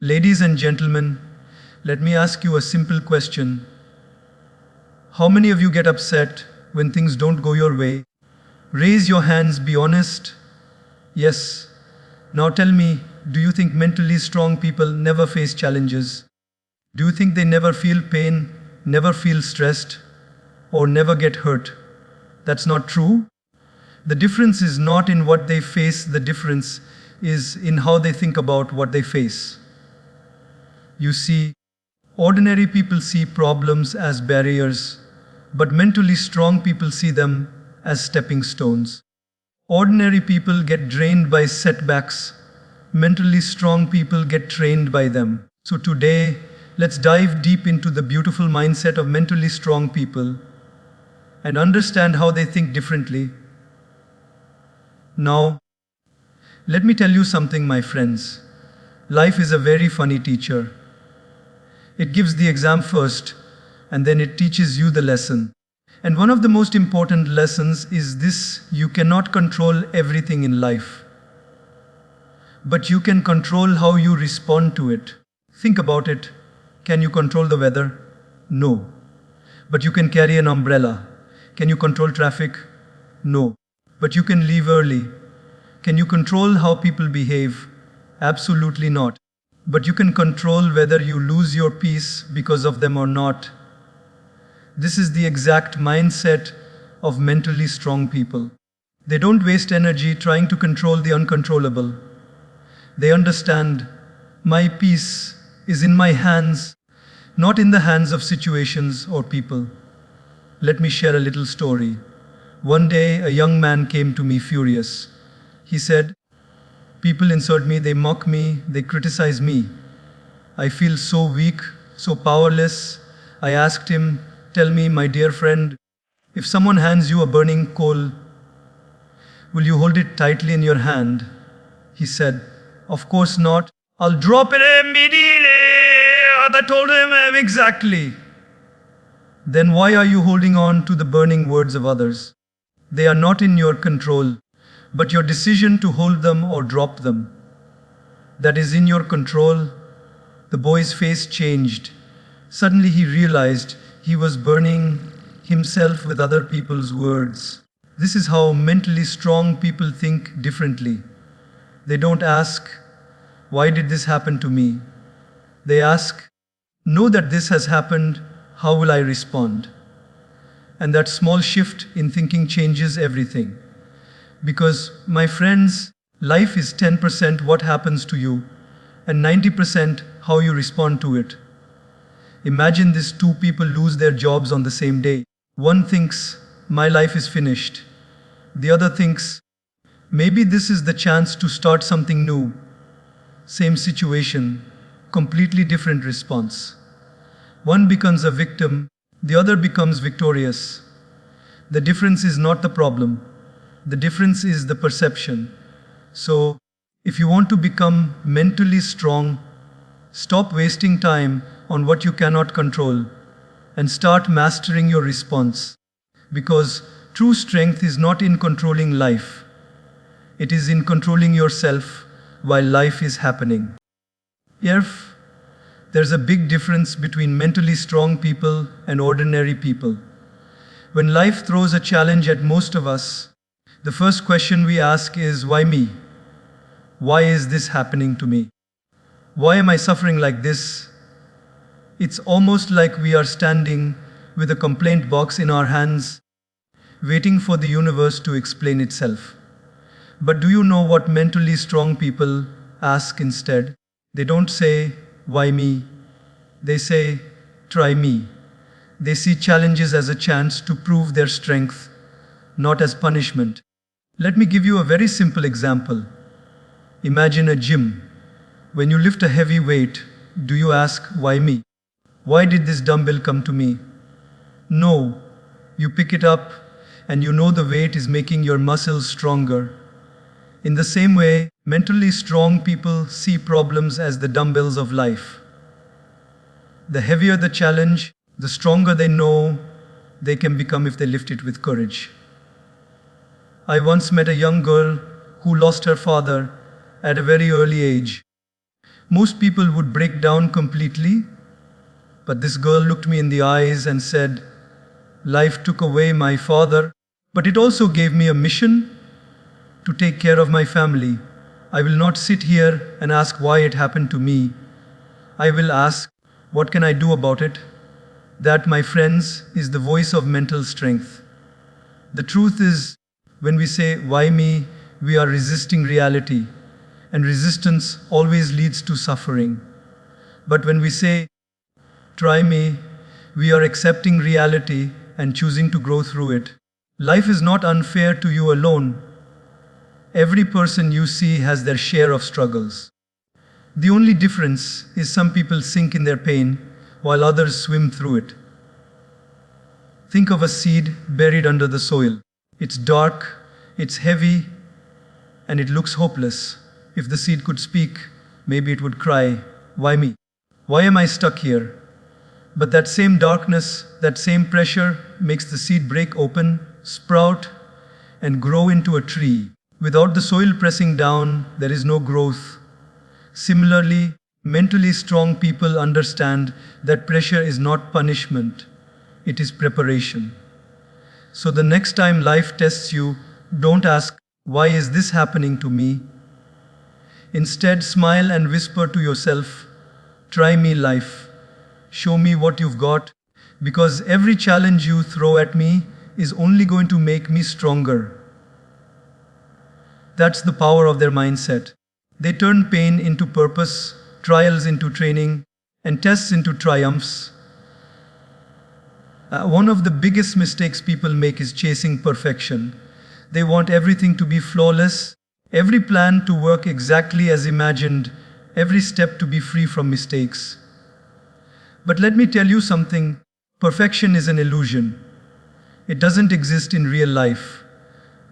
Ladies and gentlemen, let me ask you a simple question. How many of you get upset when things don't go your way? Raise your hands, be honest. Yes. Now tell me, do you think mentally strong people never face challenges? Do you think they never feel pain, never feel stressed, or never get hurt? That's not true. The difference is not in what they face, the difference is in how they think about what they face. You see, ordinary people see problems as barriers, but mentally strong people see them as stepping stones. Ordinary people get drained by setbacks, mentally strong people get trained by them. So today, let's dive deep into the beautiful mindset of mentally strong people and understand how they think differently. Now, let me tell you something, my friends. Life is a very funny teacher. It gives the exam first, and then it teaches you the lesson. And one of the most important lessons is this: you cannot control everything in life, but you can control how you respond to it. Think about it. Can you control the weather? No. But you can carry an umbrella. Can you control traffic? No. But you can leave early. Can you control how people behave? Absolutely not. But you can control whether you lose your peace because of them or not. This is the exact mindset of mentally strong people. They don't waste energy trying to control the uncontrollable. They understand, my peace is in my hands, not in the hands of situations or people. Let me share a little story. One day, a young man came to me furious. He said, "People insult me, they mock me, they criticize me. I feel so weak, so powerless." I asked him, "Tell me, my dear friend, if someone hands you a burning coal, will you hold it tightly in your hand?" He said, "Of course not. I'll drop it immediately." I told him exactly. Then why are you holding on to the burning words of others? They are not in your control, but your decision to hold them or drop them, that is in your control. The boy's face changed. Suddenly he realized he was burning himself with other people's words. This is how mentally strong people think differently. They don't ask, "Why did this happen to me?" They ask, "Know that this has happened, how will I respond?" And that small shift in thinking changes everything. Because, my friends, life is 10% what happens to you and 90% how you respond to it. Imagine these two people lose their jobs on the same day. One thinks, "My life is finished." The other thinks, "Maybe this is the chance to start something new." Same situation, completely different response. One becomes a victim, the other becomes victorious. The difference is not the problem. The difference is the perception. So, if you want to become mentally strong, stop wasting time on what you cannot control and start mastering your response. Because true strength is not in controlling life. It is in controlling yourself while life is happening. If there's a big difference between mentally strong people and ordinary people. When life throws a challenge at most of us, the first question we ask is, why me? Why is this happening to me? Why am I suffering like this? It's almost like we are standing with a complaint box in our hands, waiting for the universe to explain itself. But do you know what mentally strong people ask instead? They don't say, "Why me?" They say, "Try me." They see challenges as a chance to prove their strength, not as punishment. Let me give you a very simple example. Imagine a gym. When you lift a heavy weight, do you ask, "Why me? Why did this dumbbell come to me?" No. You pick it up and you know the weight is making your muscles stronger. In the same way, mentally strong people see problems as the dumbbells of life. The heavier the challenge, the stronger they know they can become if they lift it with courage. I once met a young girl who lost her father at a very early age. Most people would break down completely, but this girl looked me in the eyes and said, "Life took away my father, but it also gave me a mission to take care of my family. I will not sit here and ask why it happened to me. I will ask, what can I do about it?" That, my friends, is the voice of mental strength. The truth is, when we say, "Why me?" we are resisting reality, and resistance always leads to suffering. But when we say, "Try me," we are accepting reality and choosing to grow through it. Life is not unfair to you alone. Every person you see has their share of struggles. The only difference is some people sink in their pain while others swim through it. Think of a seed buried under the soil. It's dark, it's heavy, and it looks hopeless. If the seed could speak, maybe it would cry, "Why me? Why am I stuck here?" But that same darkness, that same pressure makes the seed break open, sprout, and grow into a tree. Without the soil pressing down, there is no growth. Similarly, mentally strong people understand that pressure is not punishment, it is preparation. So the next time life tests you, don't ask, "Why is this happening to me?" Instead, smile and whisper to yourself, "Try me, life. Show me what you've got, because every challenge you throw at me is only going to make me stronger." That's the power of their mindset. They turn pain into purpose, trials into training, and tests into triumphs. One of the biggest mistakes people make is chasing perfection. They want everything to be flawless, every plan to work exactly as imagined, every step to be free from mistakes. But let me tell you something, perfection is an illusion. It doesn't exist in real life.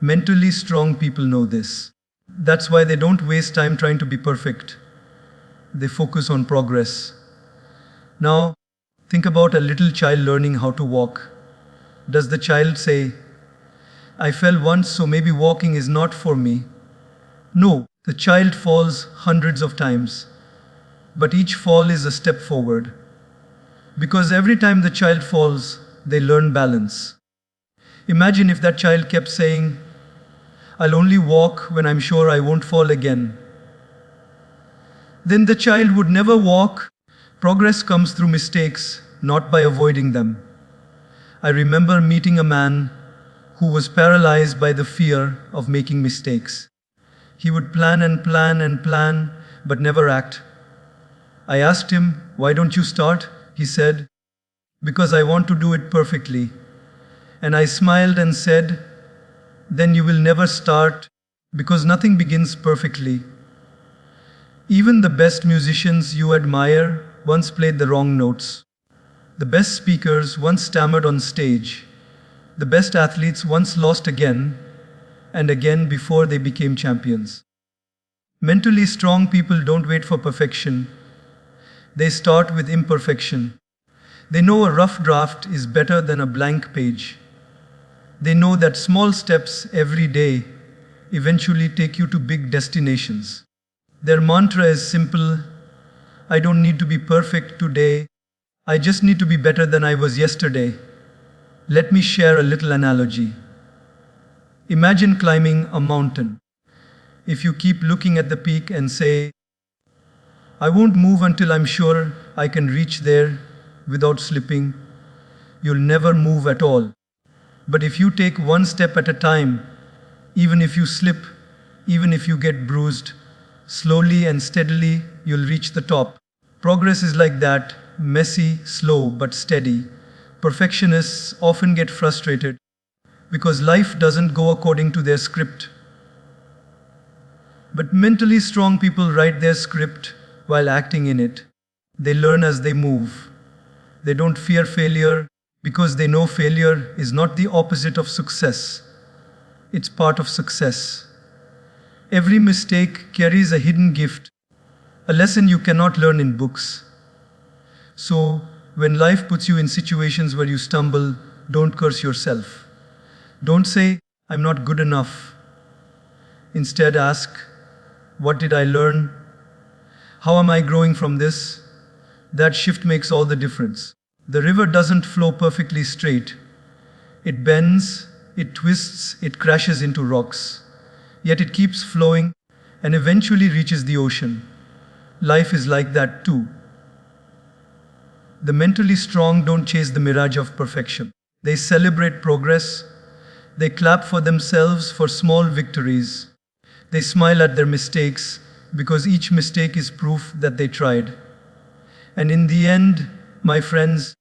Mentally strong people know this. That's why they don't waste time trying to be perfect. They focus on progress. Now, think about a little child learning how to walk. Does the child say, "I fell once, so maybe walking is not for me"? No, the child falls hundreds of times. But each fall is a step forward. Because every time the child falls, they learn balance. Imagine if that child kept saying, "I'll only walk when I'm sure I won't fall again." Then the child would never walk. Progress comes through mistakes, not by avoiding them. I remember meeting a man who was paralyzed by the fear of making mistakes. He would plan and plan and plan, but never act. I asked him, "Why don't you start?" He said, "Because I want to do it perfectly." And I smiled and said, "Then you will never start, because nothing begins perfectly." Even the best musicians you admire once played the wrong notes. The best speakers once stammered on stage. The best athletes once lost again and again before they became champions. Mentally strong people don't wait for perfection. They start with imperfection. They know a rough draft is better than a blank page. They know that small steps every day eventually take you to big destinations. Their mantra is simple: "I don't need to be perfect today. I just need to be better than I was yesterday." Let me share a little analogy. Imagine climbing a mountain. If you keep looking at the peak and say, "I won't move until I'm sure I can reach there without slipping," you'll never move at all. But if you take one step at a time, even if you slip, even if you get bruised, slowly and steadily, you'll reach the top. Progress is like that, messy, slow, but steady. Perfectionists often get frustrated because life doesn't go according to their script. But mentally strong people write their script while acting in it. They learn as they move. They don't fear failure because they know failure is not the opposite of success. It's part of success. Every mistake carries a hidden gift, a lesson you cannot learn in books. So, when life puts you in situations where you stumble, don't curse yourself. Don't say, "I'm not good enough." Instead, ask, "What did I learn? How am I growing from this? That shift makes all the difference. The river doesn't flow perfectly straight. It bends, it twists, it crashes into rocks. Yet it keeps flowing and eventually reaches the ocean. Life is like that too. The mentally strong don't chase the mirage of perfection. They celebrate progress. They clap for themselves for small victories. They smile at their mistakes because each mistake is proof that they tried. And in the end, my friends,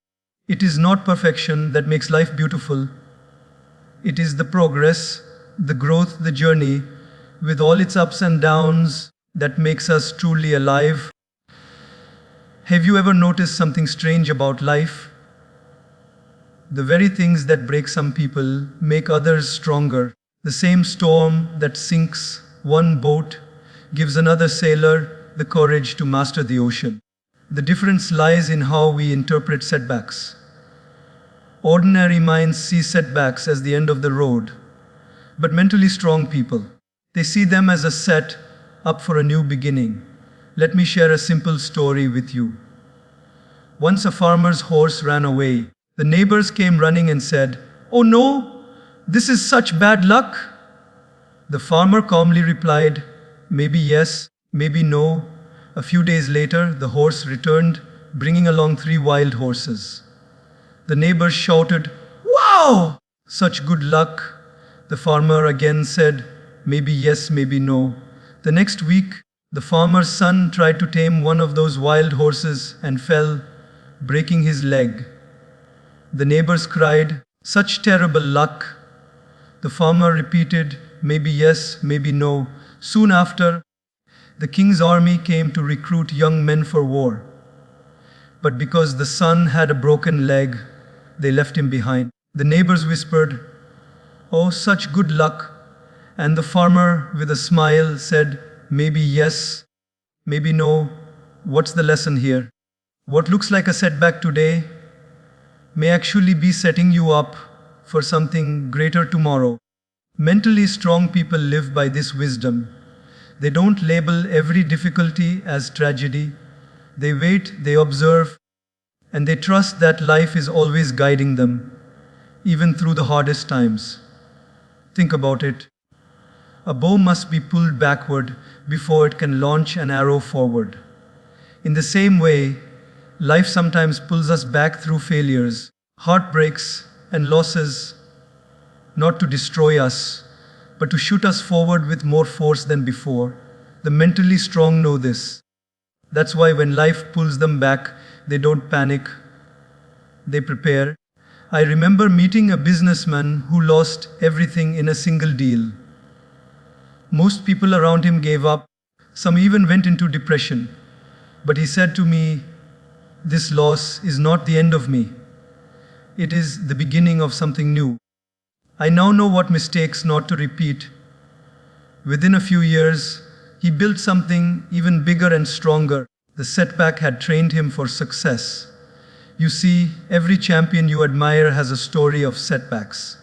it is not perfection that makes life beautiful. It is the progress, the growth, the journey, with all its ups and downs, that makes us truly alive. Have you ever noticed something strange about life? The very things that break some people make others stronger. The same storm that sinks one boat gives another sailor the courage to master the ocean. The difference lies in how we interpret setbacks. Ordinary minds see setbacks as the end of the road, but mentally strong people, they see them as a set up for a new beginning. Let me share a simple story with you. Once a farmer's horse ran away. The neighbors came running and said, "Oh no, this is such bad luck." The farmer calmly replied, "Maybe yes, maybe no." A few days later, the horse returned, bringing along 3 wild horses. The neighbors shouted, "Wow, such good luck." The farmer again said, "Maybe yes, maybe no." The next week, the farmer's son tried to tame one of those wild horses and fell, breaking his leg. The neighbors cried, "Such terrible luck." The farmer repeated, "Maybe yes, maybe no." Soon after, the king's army came to recruit young men for war. But because the son had a broken leg, they left him behind. The neighbors whispered, "Oh, such good luck." And the farmer, with a smile, said, "Maybe yes, maybe no." What's the lesson here? What looks like a setback today may actually be setting you up for something greater tomorrow. Mentally strong people live by this wisdom. They don't label every difficulty as tragedy. They wait, they observe, and they trust that life is always guiding them, even through the hardest times. Think about it. A bow must be pulled backward before it can launch an arrow forward. In the same way, life sometimes pulls us back through failures, heartbreaks, and losses, not to destroy us, but to shoot us forward with more force than before. The mentally strong know this. That's why when life pulls them back, they don't panic, they prepare. I remember meeting a businessman who lost everything in a single deal. Most people around him gave up, some even went into depression. But he said to me, "This loss is not the end of me. It is the beginning of something new. I now know what mistakes not to repeat." Within a few years, he built something even bigger and stronger. The setback had trained him for success. You see, every champion you admire has a story of setbacks.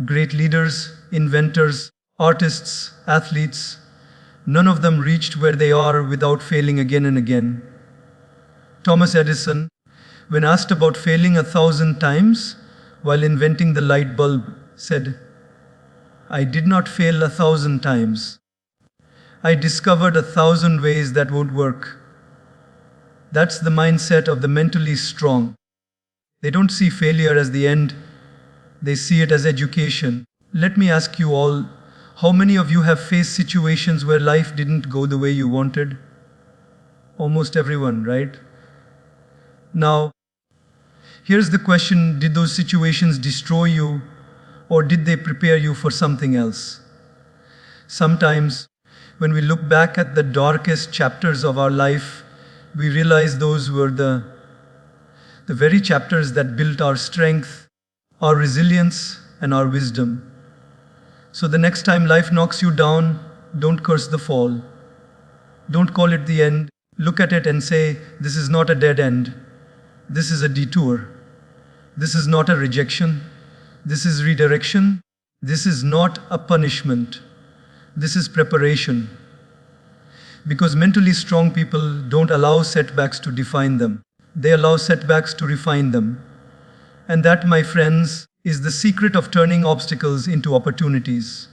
Great leaders, inventors, artists, athletes, none of them reached where they are without failing again and again. Thomas Edison, when asked about failing 1,000 times while inventing the light bulb, said, "I did not fail 1,000 times. I discovered 1,000 ways that won't work." That's the mindset of the mentally strong. They don't see failure as the end, they see it as education. Let me ask you all, how many of you have faced situations where life didn't go the way you wanted? Almost everyone, right? Now, here's the question: did those situations destroy you, or did they prepare you for something else? Sometimes, when we look back at the darkest chapters of our life, we realize those were the very chapters that built our strength, our resilience, and our wisdom. So the next time life knocks you down, don't curse the fall. Don't call it the end. Look at it and say, "This is not a dead end. This is a detour. This is not a rejection. This is redirection. This is not a punishment. This is preparation." Because mentally strong people don't allow setbacks to define them. They allow setbacks to refine them. And that, my friends, is the secret of turning obstacles into opportunities.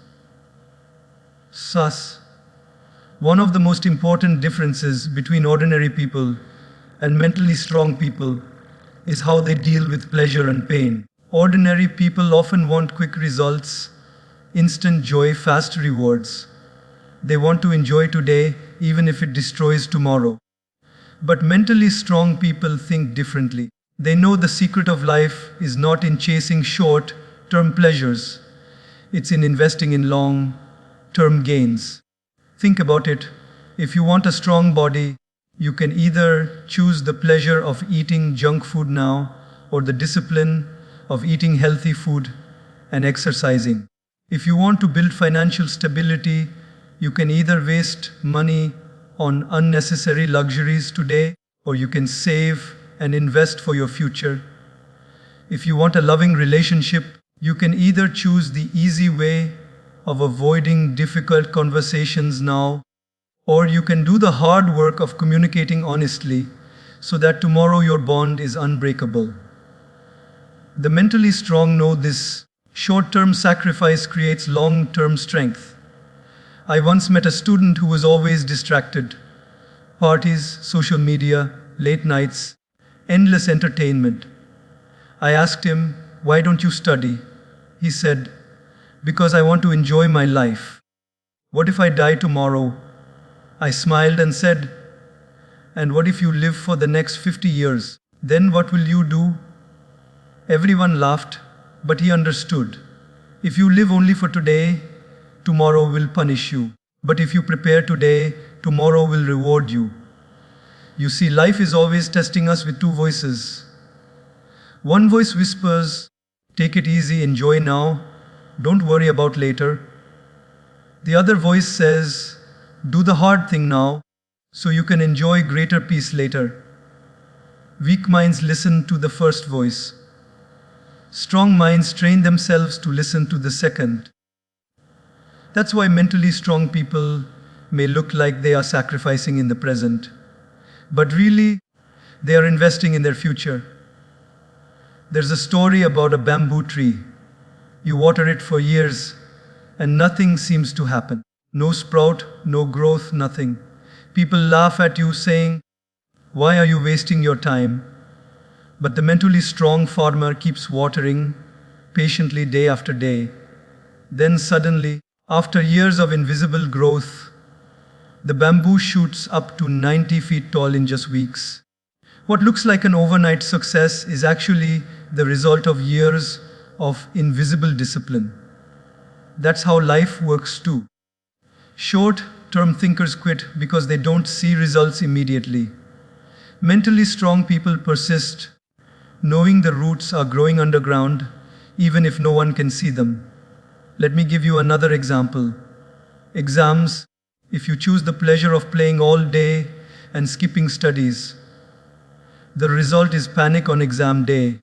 Thus, one of the most important differences between ordinary people and mentally strong people is how they deal with pleasure and pain. Ordinary people often want quick results, instant joy, fast rewards. They want to enjoy today even if it destroys tomorrow. But mentally strong people think differently. They know the secret of life is not in chasing short-term pleasures. It's in investing in long-term gains. Think about it. If you want a strong body, you can either choose the pleasure of eating junk food now or the discipline of eating healthy food and exercising. If you want to build financial stability, you can either waste money on unnecessary luxuries today, or you can save and invest for your future. If you want a loving relationship, you can either choose the easy way of avoiding difficult conversations now, or you can do the hard work of communicating honestly so that tomorrow your bond is unbreakable. The mentally strong know this. Short-term sacrifice creates long-term strength. I once met a student who was always distracted. Parties, social media, late nights, endless entertainment. I asked him, "Why don't you study?" He said, "Because I want to enjoy my life." "What if I die tomorrow?" I smiled and said, "And what if you live for the next 50 years? Then what will you do?" Everyone laughed, but he understood. If you live only for today, tomorrow will punish you. But if you prepare today, tomorrow will reward you. You see, life is always testing us with two voices. One voice whispers, "Take it easy, enjoy now, don't worry about later." The other voice says, "Do the hard thing now, so you can enjoy greater peace later." Weak minds listen to the first voice. Strong minds train themselves to listen to the second. That's why mentally strong people may look like they are sacrificing in the present, but really, they are investing in their future. There's a story about a bamboo tree. You water it for years, and nothing seems to happen. No sprout, no growth, nothing. People laugh at you saying, "Why are you wasting your time?" But the mentally strong farmer keeps watering patiently day after day. Then suddenly, after years of invisible growth, the bamboo shoots up to 90 feet tall in just weeks. What looks like an overnight success is actually the result of years of invisible discipline. That's how life works too. Short-term thinkers quit because they don't see results immediately. Mentally strong people persist, knowing the roots are growing underground, even if no one can see them. Let me give you another example. Exams. If you choose the pleasure of playing all day and skipping studies, the result is panic on exam day.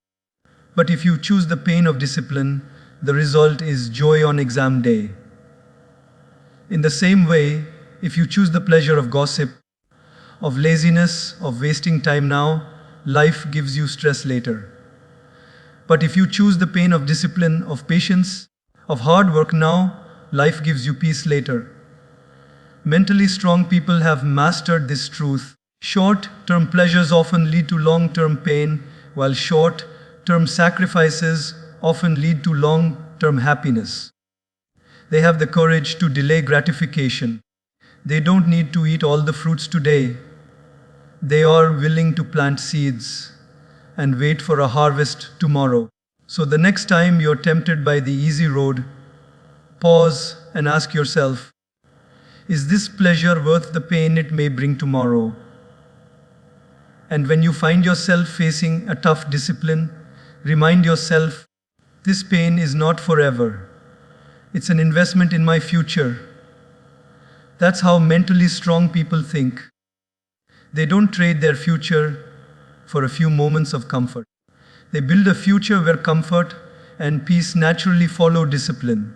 But if you choose the pain of discipline, the result is joy on exam day. In the same way, if you choose the pleasure of gossip, of laziness, of wasting time now, life gives you stress later. But if you choose the pain of discipline, of patience, of hard work now, life gives you peace later. Mentally strong people have mastered this truth. Short-term pleasures often lead to long-term pain, while short-term sacrifices often lead to long-term happiness. They have the courage to delay gratification. They don't need to eat all the fruits today. They are willing to plant seeds and wait for a harvest tomorrow. So the next time you're tempted by the easy road, pause and ask yourself, is this pleasure worth the pain it may bring tomorrow? And when you find yourself facing a tough discipline, remind yourself, this pain is not forever. It's an investment in my future. That's how mentally strong people think. They don't trade their future for a few moments of comfort. They build a future where comfort and peace naturally follow discipline.